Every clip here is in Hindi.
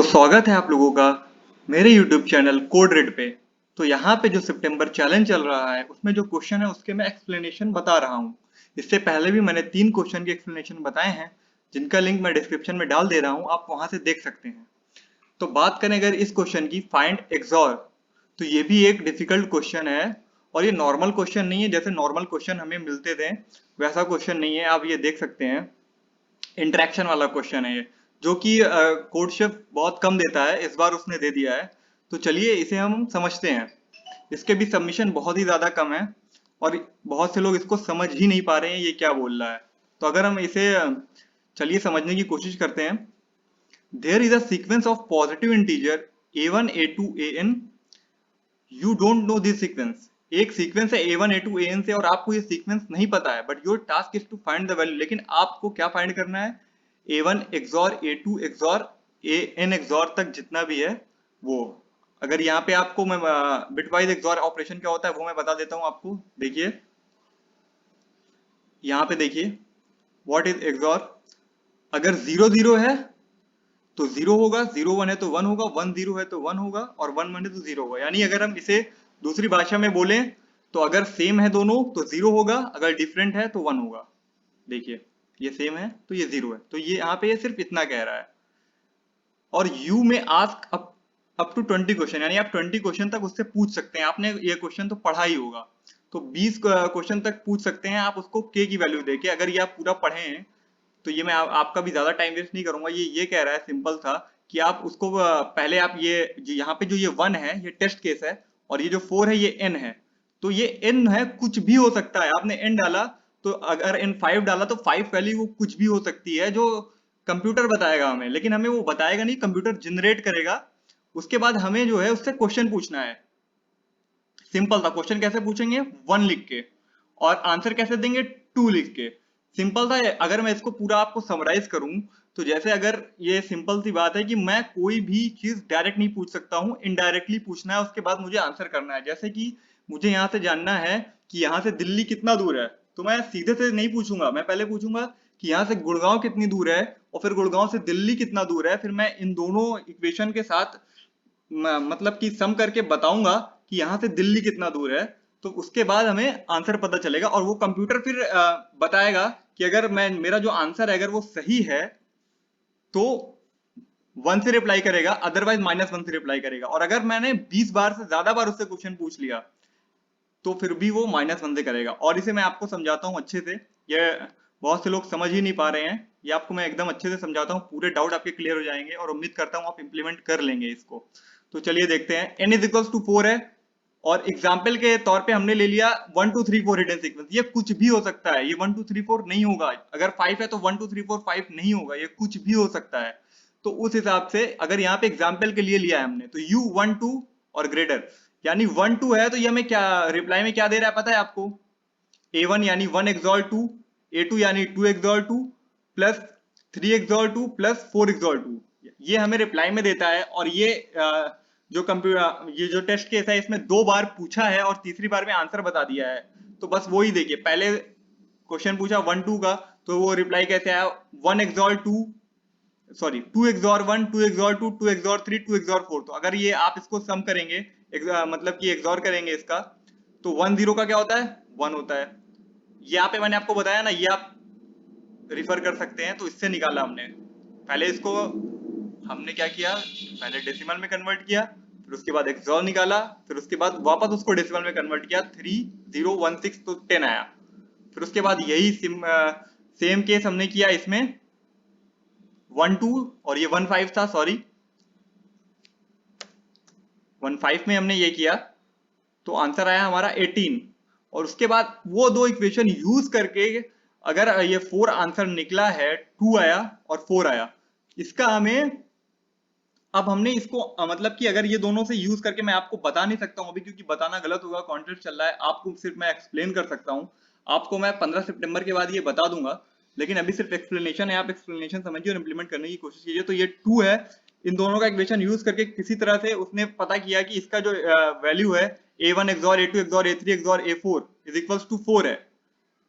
स्वागत है आप लोगों का मेरे YouTube चैनल कोड रेड पे। तो यहाँ पे जो सितंबर चैलेंज चल रहा है उसमें जो क्वेश्चन है उसके मैं एक्सप्लेनेशन बता रहा हूँ। इससे पहले भी मैंने 3 क्वेश्चन के एक्सप्लेनेशन बताए हैं जिनका लिंक मैं डिस्क्रिप्शन में डाल दे रहा हूँ, आप वहां से देख सकते हैं। तो बात करें अगर इस क्वेश्चन की फाइंड एक्सॉर, तो ये भी एक डिफिकल्ट क्वेश्चन है और ये नॉर्मल क्वेश्चन नहीं है। जैसे नॉर्मल क्वेश्चन हमें मिलते थे वैसा क्वेश्चन नहीं है, आप ये देख सकते हैं। इंटरेक्शन वाला क्वेश्चन है ये, जो कि कोड शेफ बहुत कम देता है, इस बार उसने दे दिया है। तो चलिए इसे हम समझते हैं। इसके भी सबमिशन बहुत ही ज्यादा कम है और बहुत से लोग इसको समझ ही नहीं पा रहे हैं ये क्या बोल रहा है। तो अगर हम इसे चलिए समझने की कोशिश करते हैं। There is a sequence of positive integer a1 a2 an, you don't know this sequence. एक सीक्वेंस है a1 a2 an से और आपको ये सीक्वेंस नहीं पता है, but your task is to find the value. लेकिन आपको क्या फाइंड करना है? a1 XOR a2 XOR an XOR तक जितना भी है वो। अगर यहाँ पे आपको मैं बिटवाइज XOR ऑपरेशन क्या होता है वो मैं बता देता हूँ आपको। देखिए यहाँ पे देखिए, व्हाट इज XOR। अगर 0 0 है तो 0 होगा, 0 1 है तो 1 होगा, 1 0 है तो 1 होगा और 1 1 है तो 0 होगा। यानी अगर हम इसे दूसरी भाषा में बोलें तो अगर सेम है दोनों तो 0 होगा, अगर डिफरेंट है तो 1 होगा। देखिए ये सेम है तो ये 0 है, तो ये यहाँ पे ये सिर्फ इतना कह रहा है। और यू में आस्क अप टू 20 क्वेश्चन, यानी आप 20 क्वेश्चन तक उससे पूछ सकते हैं। आपने ये क्वेश्चन तो पढ़ा ही होगा, तो 20 क्वेश्चन तक पूछ सकते हैं आप उसको के की वैल्यू देके। अगर ये आप पूरा पढ़े हैं तो ये मैं आपका भी ज्यादा टाइम वेस्ट नहीं करूंगा। ये कह रहा है सिंपल था कि आप उसको पहले आप ये यहाँ पे जो ये 1 है ये टेस्ट केस है और ये जो 4 है ये n है। तो ये n है, कुछ भी हो सकता है। आपने n डाला तो अगर n 5 डाला तो 5 वैल्यू वो कुछ भी हो सकती है जो कंप्यूटर बताएगा हमें, लेकिन हमें वो बताएगा नहीं, कंप्यूटर जनरेट करेगा। उसके बाद हमें जो है उससे क्वेश्चन पूछना है। सिंपल था। क्वेश्चन कैसे पूछेंगे? 1 लिख के, और आंसर कैसे देंगे? 2 लिख के। सिंपल था। अगर मैं इसको पूरा आपको समराइज करूं तो जैसे अगर ये सिंपल सी बात है कि मैं कोई भी चीज डायरेक्ट नहीं पूछ सकता हूं, इनडायरेक्टली पूछना है, उसके बाद मुझे आंसर करना है। जैसे कि मुझे यहां से जानना है कि यहां से दिल्ली कितना दूर है, तो मैं सीधे से नहीं पूछूंगा, मैं पहले पूछूंगा कि यहां से गुड़गांव कितनी दूर है और फिर गुड़गांव से दिल्ली कितना दूर है। फिर मैं इन दोनों इक्वेशन के साथ मतलब कि सम करके बताऊंगा कि यहाँ से दिल्ली कितना दूर है। तो उसके बाद हमें आंसर पता चलेगा और वो कंप्यूटर फिर बताएगा कि अगर मैं मेरा जो आंसर है अगर वो सही है तो 1 से रिप्लाई करेगा, अदरवाइज -1 से रिप्लाई करेगा। और अगर मैंने 20 बार से ज्यादा बार उससे क्वेश्चन पूछ लिया तो फिर भी वो -1 से करेगा। और इसे मैं आपको समझाता हूँ अच्छे से। ये बहुत से लोग समझ ही नहीं पा रहे हैं, ये आपको मैं एकदम अच्छे से समझाता हूँ, पूरे डाउट आपके क्लियर हो जाएंगे और उम्मीद करता हूँ आप इंप्लीमेंट कर लेंगे इसको। तो चलिए देखते हैं। n इज इक्वल्स टू 4 है और एग्जाम्पल के तौर पे हमने ले लिया 1 2 3 4 हिडन सीक्वेंस। ये कुछ भी हो सकता है, ये 1 2 3 4 नहीं होगा। अगर 5 है तो 1 2 3 4 5 नहीं होगा, ये कुछ भी हो सकता है। तो उस हिसाब से अगर यहाँ पे एग्जाम्पल के लिए लिया है हमने तो u 1 2 और ग्रेटर, यानी 1 2 है तो ये हमें क्या रिप्लाई में क्या दे रहा है पता है आपको? a1 यानी 1 XOR 2, a2 यानी 2 XOR 2 plus 3 XOR 2 plus 4 XOR 2, ये हमें रिप्लाई में देता है। और ये जो कंप्यूटर ये जो टेस्ट केस है इसमें 2 बार पूछा है और तीसरी बार में आंसर बता दिया है। तो बस वही देखिए, पहले क्वेश्चन पूछा 1 2 का तो वो रिप्लाई कैसे आया? 1 XOR 2 sorry 2 XOR 1 2 XOR 2 2 XOR 3 2 XOR 4। तो अगर ये आप इसको सम करेंगे, मतलब कि XOR करेंगे इसका, तो 1 0 का क्या होता है? 1 होता है। यहाँ पे मैंने आपको बताया ना, ये आप रिफर कर सकते हैं। तो इससे निकाला हमने, पहले इसको हमने क्या किया, पहले डेसिमल में कन्वर्ट किया, फिर उसके बाद एक्सॉर निकाला, फिर उसके बाद वापस उसको डेसिमल में कन्वर्ट किया, 3016 तो 10 आया। फिर उसके बाद यही सेम केस हमने किया इसमें 1 2 और ये 1 5 था, सॉरी 1 5 में हमने ये किया तो आंसर आया हमारा 18। और उसके बाद वो दो इक्वेशन यूज करके अगर ये 4 आंसर निकला है, 2 आया और 4 आया, इसका हमें अब हमने इसको मतलब कि अगर ये दोनों से यूज करके, मैं आपको बता नहीं सकता हूं अभी क्योंकि बताना गलत होगा, कॉन्टेस्ट चल रहा है। आपको सिर्फ मैं एक्सप्लेन कर सकता हूं, आपको मैं 15 सितंबर के बाद ये बता दूंगा, लेकिन अभी सिर्फ एक्सप्लेनेशन है। आप एक्सप्लेनेशन समझिए और इंप्लीमेंट करने की कोशिश कीजिए। तो ये 2 है, इन दोनों का इक्वेशन यूज करके किसी तरह से उसने पता किया कि इसका जो वैल्यू है a1 XOR a2 XOR a3 XOR a4 is equals to 4 है।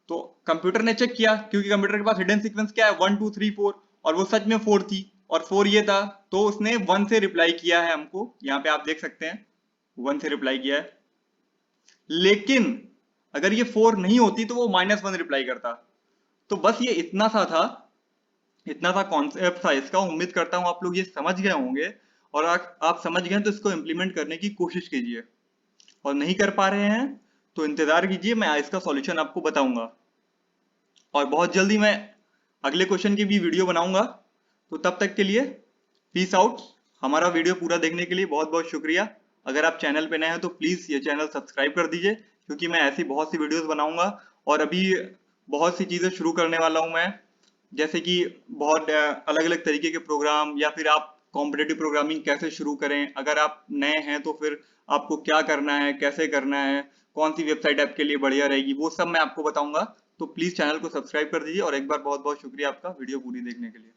तो कंप्यूटर ने चेक किया, क्योंकि कंप्यूटर के पास हिडन सीक्वेंस क्या है 1 2 3 4, और वो सच में 4 थी और 4 ये था, तो उसने 1 से रिप्लाई किया है हमको, यहाँ पे आप देख सकते हैं 1 से रिप्लाई किया है। लेकिन अगर ये 4 नहीं होती तो वो -1 रिप्लाई करता। तो बस ये इतना सा था, इतना सा कॉन्सेप्ट था इसका। उम्मीद करता हूं आप लोग ये समझ गए होंगे, और आप समझ गए तो इसको इम्प्लीमेंट करने की कोशिश कीजिए, और नहीं कर पा रहे हैं तो इंतजार कीजिए, मैं इसका सॉल्यूशन आपको बताऊंगा। और बहुत जल्दी मैं अगले क्वेश्चन की भी वीडियो बनाऊंगा। तो तब तक के लिए पीस आउट। हमारा वीडियो पूरा देखने के लिए बहुत बहुत शुक्रिया। अगर आप चैनल पे नए हैं तो प्लीज ये चैनल सब्सक्राइब कर दीजिए, क्योंकि मैं ऐसी बहुत सी वीडियोस बनाऊंगा। और अभी बहुत सी चीजें शुरू करने वाला हूं मैं, जैसे कि बहुत अलग अलग तरीके के प्रोग्राम, या फिर आप कॉम्पिटेटिव प्रोग्रामिंग कैसे शुरू करें। अगर आप नए हैं तो फिर आपको क्या करना है, कैसे करना है, कौन सी वेबसाइट आपके लिए बढ़िया रहेगी, वो सब मैं आपको बताऊंगा। तो प्लीज चैनल को सब्सक्राइब कर दीजिए, और एक बार बहुत बहुत शुक्रिया आपका वीडियो पूरी देखने के लिए।